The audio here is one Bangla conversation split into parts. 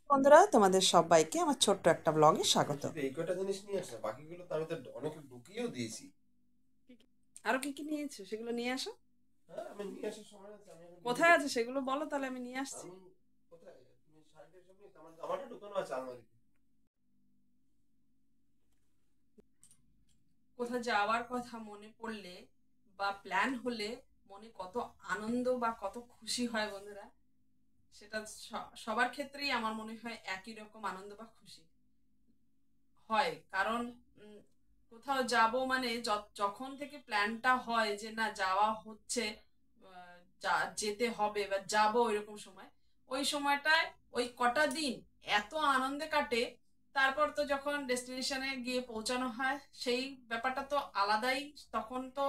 বন্ধুরা, তোমাদের সবাইকে আমার ছোট্ট একটা ব্লগে স্বাগত। শুধু এই কটা জিনিস নিয়ে আসলে বাকিগুলো তো আমি তো অনেক ঢুকিয়েও দিয়েছি। আরো কি কি নিয়েছো সেগুলো নিয়ে আসো। হ্যাঁ, আমি নিয়ে আসার সময় আছে, আমি এখন রেডি কোথায় আছে করছি। সেগুলো বলো, তাহলে আমি নিয়ে আসছি। আমি কোথায়, তুমি শাড়িটা সব নিয়ে আমার জামাটা ঢুকানো আছে আলমারিতে। কোথাও যাওয়ার কথা মনে পড়লে বা প্ল্যান হলে মনে কত আনন্দ বা কত খুশি হয় বন্ধুরা। সেটা সবার ক্ষেত্রেই আমার মনে হয় একই রকম আনন্দ বা খুশি হয়। কারণ উম, কোথাও যাব মানে যখন থেকে প্ল্যানটা হয় যে না যাওয়া হচ্ছে, যেতে হবে বা যাব ওইরকম সময়, ওই সময়টায় ওই কটা দিন এত আনন্দে কাটে। তারপর তো যখন ডেস্টিনেশনে গিয়ে পৌঁছানো হয় সেই ব্যাপারটা তো আলাদাই। তখন তো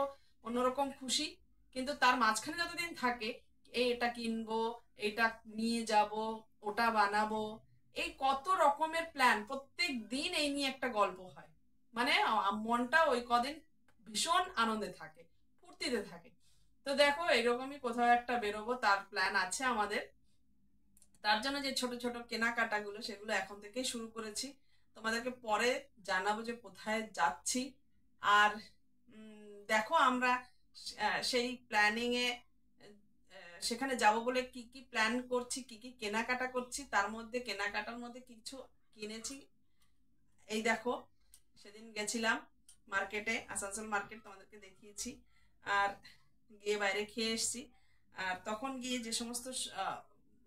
অন্যরকম খুশি। কিন্তু তার মাঝখানে যতদিন থাকে, এটা কিনবো, এটা নিয়ে যাব, ওটা বানাবো, এই কত রকমের প্ল্যান, প্রত্যেক দিন এই নিয়ে একটা গল্প হয়। মানে মনটা ওই কদিন ভীষণ আনন্দে থাকে, ফুর্তিতে থাকে। তো দেখো, এরকমই কোথাও একটা বেরোবো তার প্ল্যান আছে আমাদের। তার জন্য যে ছোট ছোট কেনাকাটাগুলো সেগুলো এখন থেকেই শুরু করেছি। তোমাদেরকে পরে জানাবো যে কোথায় যাচ্ছি। আর দেখো আমরা সেই প্ল্যানিং এ সেখানে যাব বলে কি কি প্ল্যান করছি, কি কি কেনাকাটা করছি, তার মধ্যে কেনাকাটার মধ্যে কিছু কিনেছি। এই দেখো, সেদিন গেছিলাম মার্কেটে, আসানসোল মার্কেট তোমাদেরকে দেখিয়েছি। আর গিয়ে বাইরে খেয়ে এসেছি। আর তখন গিয়ে যে সমস্ত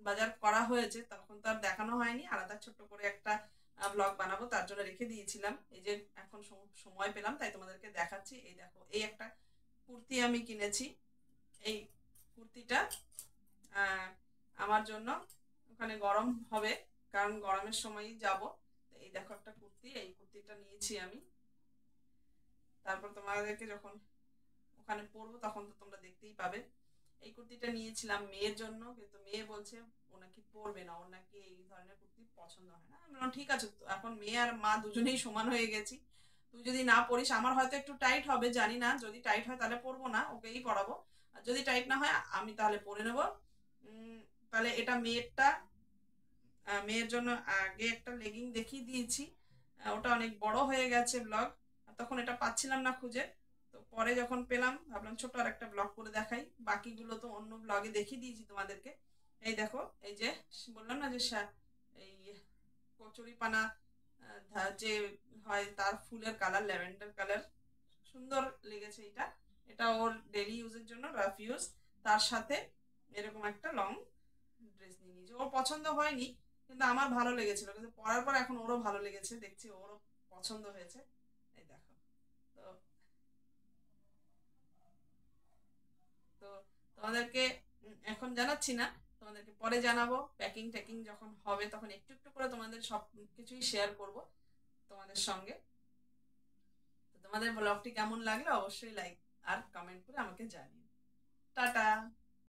বাজার করা হয়েছে তখন তো আর দেখানো হয়নি, আলাদা ছোট্ট করে একটা ব্লগ বানাবো তার জন্য রেখে দিয়েছিলাম। এই যে এখন সময় পেলাম তাই তোমাদেরকে দেখাচ্ছি। এই দেখো, এই একটা কুর্তি আমি কিনেছি। এই কুর্তিটা আহ, আমার জন্য, ওখানে গরম হবে কারণ গরমের সময়ই যাব। এই দেখো একটা কুর্তি, এই কুর্তিটা নিয়েছি আমি। তারপর তোমাদেরকে যখন ওখানে পরবো তখন তো তোমরা দেখতেই পাবে। এই কুর্তিটা নিয়েছিলাম মেয়ের জন্য, কিন্তু মেয়ে বলছে ও নাকি পরবে না, ওর নাকি এই ধরনের কুর্তি পছন্দ হয় না। আমি বললাম ঠিক আছে, তো এখন মেয়ে আর মা দুজনেই সমান হয়ে গেছি। তুই যদি না পরিস, আমার হয়তো একটু টাইট হবে জানি না, যদি টাইট হয় তাহলে পরবো না, ওকেই পরাবো। আর যদি টাইট না হয় আমি তাহলে পরে নেবো। উম, তাহলে এটা মেয়েরটা। মেয়ের জন্য আগে একটা লেগিং দেখিয়ে দিয়েছি। ওটা অনেক বড় হয়ে গেছে ব্লগ, তখন এটা পাচ্ছিলাম না খুঁজে। তো পরে যখন পেলাম ভাবলাম ছোট আর একটা ব্লগ করে দেখাই, বাকিগুলো তো অন্য ব্লগে দেখিয়ে দিয়েছি তোমাদেরকে। এই দেখো, এই যে বললাম না যে এই কচুরি পানা যে হয় তার ফুলের কালার ল্যাভেন্ডার কালার, সুন্দর লেগেছে এটা। এটা ওর ডেলি ইউজের জন্য, রাফ ইউজ। তার সাথে এরকম একটা লং ড্রেস নিয়ে নিয়েছি, ওর পছন্দ হয়নি কিন্তু আমার ভালো লেগেছিল, কিন্তু পরার পর এখন ওরও ভালো লেগেছে, দেখছি ওরও পছন্দ হয়েছে। এই দেখো। তো তো তোমাদেরকে এখন জানাচ্ছি না, তোমাদেরকে পরে জানাবো। প্যাকিং ট্যাকিং যখন হবে তখন একটু একটু করে তোমাদের সব কিছুই শেয়ার করব তোমাদের সঙ্গে। তো তোমাদের ব্লগটি কেমন লাগলো অবশ্যই লাইক আর কমেন্ট করে আমাকে জানিও। টাটা।